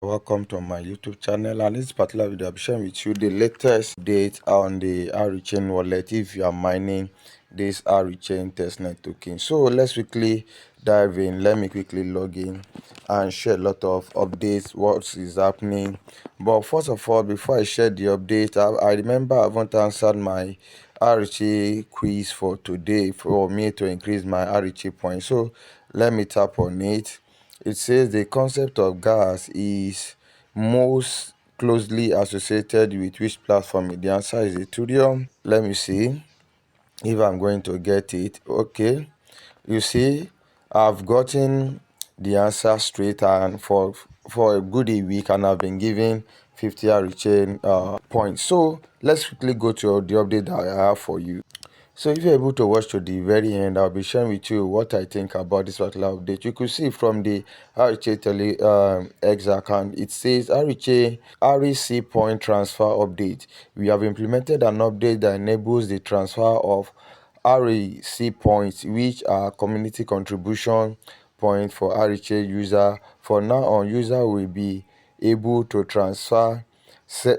Welcome to my YouTube channel, and this particular video I'll be sharing with you the latest update on the Ari Chain wallet if you are mining this Ari Chain testnet token. So let's quickly dive in. Let me quickly log in and share a lot of updates, what is happening. But first of all, before I share the update, I remember I haven't answered my RHA quiz for today for me to increase my RHA points. So let me tap on it. It says the concept of gas is most closely associated with which platform? The answer is Ethereum. Let me see if I'm going to get it. Okay, you see, I've gotten the answer straight, and for a good a week, and I've been given 50 rechain points. So let's quickly go to the update that I have for you. So if you're able to watch to the very end, I'll be sharing with you what I think about this particular update. You could see from the RHA X account, it says RHA REC point transfer update. We have implemented an update that enables the transfer of REC points, which are community contribution point for RHA user. For now on, user will be able to transfer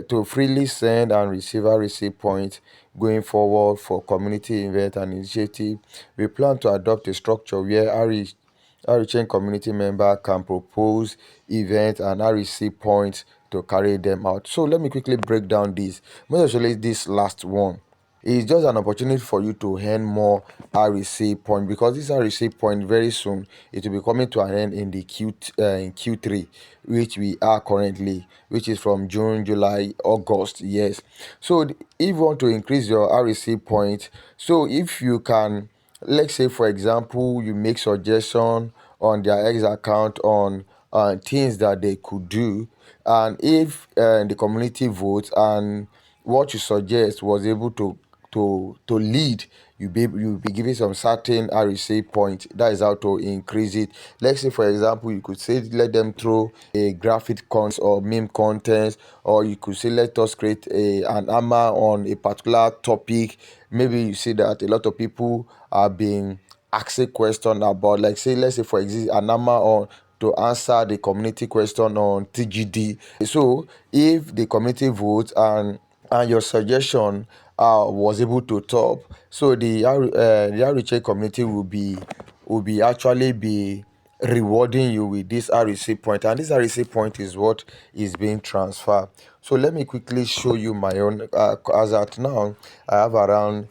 to freely send and receive REC points going forward for community event and initiative. We plan to adopt a structure where REChain community member can propose events and REC points to carry them out. So let me quickly break down this. Most especially this last one. It's just an opportunity for you to earn more REC point, because this REC point very soon it will be coming to an end in the Q3, which we are currently, which is from June, July, August. Yes. So if you want to increase your REC point, so if you can, let's say for example, you make suggestion on their X account on things that they could do, and if the community votes and what you suggest was able to lead, you'll be given some certain RSA point. That is how to increase it. Let's say for example, you could say let them throw a graphic content or meme content, or you could say let us create an armor on a particular topic. Maybe you see that a lot of people are being asked a question about, like say let's say for example an armor on to answer the community question on TGD. So if the community votes and your suggestion was able to top, so the RHA community will be actually be rewarding you with this REC point, and this REC point is what is being transferred. So let me quickly show you my own. As at now, I have around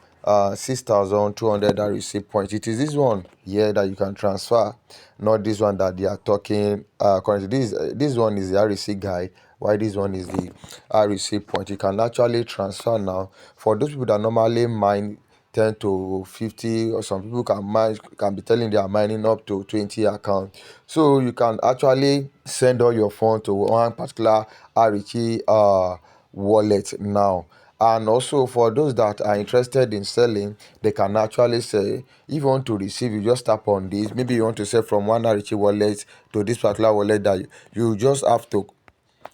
6,200 REC points. It is this one here that you can transfer, not this one that they are talking currently. This one is the REC guide, why this one is the REC point. You can actually transfer now. For those people that normally mine 10 to 50, or some people can be telling they are mining up to 20 accounts. So you can actually send all your funds to one particular REC wallet now. And also for those that are interested in selling, they can actually say, if you want to receive, you just tap on this. Maybe you want to sell from one REC wallet to this particular wallet, that you just have to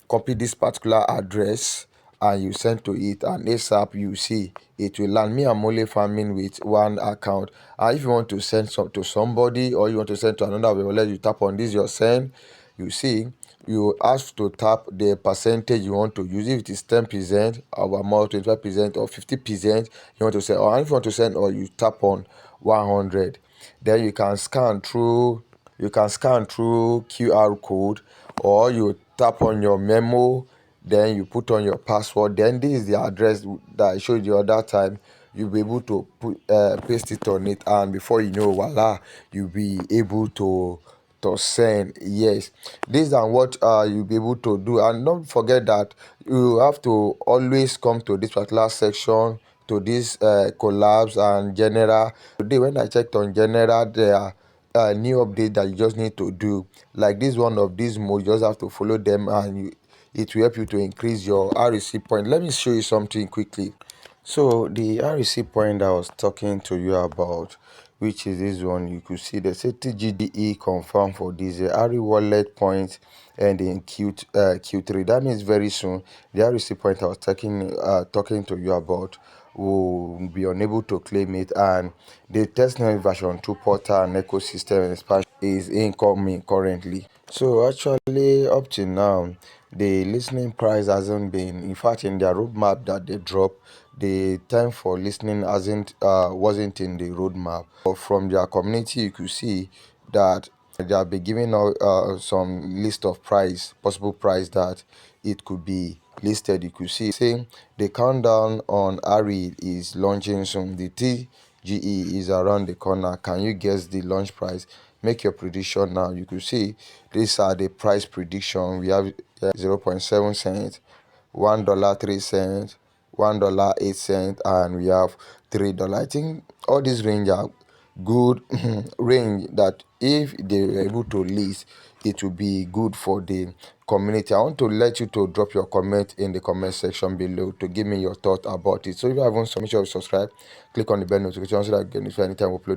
copy this particular address and you send to it, and ASAP you see it will land. Me, I'm only farming with one account, and if you want to send some to somebody, or you want to send to another wallet, you tap on this, your send, you see you have to tap the percentage you want to use. If it is 10% or more, 25% or 50% you want to send, or if you want to send, or you tap on 100, then you can scan through QR code, or you tap on your memo, then you put on your password. Then this is the address that I showed you other time. You'll be able to paste it on it, and before you know, voila, you'll be able to send. Yes, this is what you'll be able to do. And don't forget that you have to always come to this particular section, to this collabs and general. Today when I checked on general, there are new update that you just need to do, like this one of these modes. You just have to follow them, and it will help you to increase your REC point. Let me show you something quickly. So the REC point I was talking to you about, which is this one, you could see the TGDE confirmed for this RE wallet point, and in Q3. That means very soon the REC point I was talking to you about will be unable to claim it, and the testnet version 2 portal and ecosystem expansion is incoming currently. So actually up till now, the listening price hasn't been, in fact, in their roadmap that they dropped, the time for listening hasn't wasn't in the roadmap. But from their community, you could see that they have been giving out some list of price, possible price that it could be listed. You could see saying the countdown on ARI is launching soon. The TGE is around the corner. Can you guess the launch price? Make your prediction now. You could see these are the price prediction. We have 0.7 cents, $1.03, $1.08, and we have $3. I think all these range are good range that if they are able to list, it will be good for the community. I want to let you to drop your comment in the comment section below to give me your thought about it. So if you haven't, make sure you subscribe, click on the bell notification so that you get notified anytime we upload.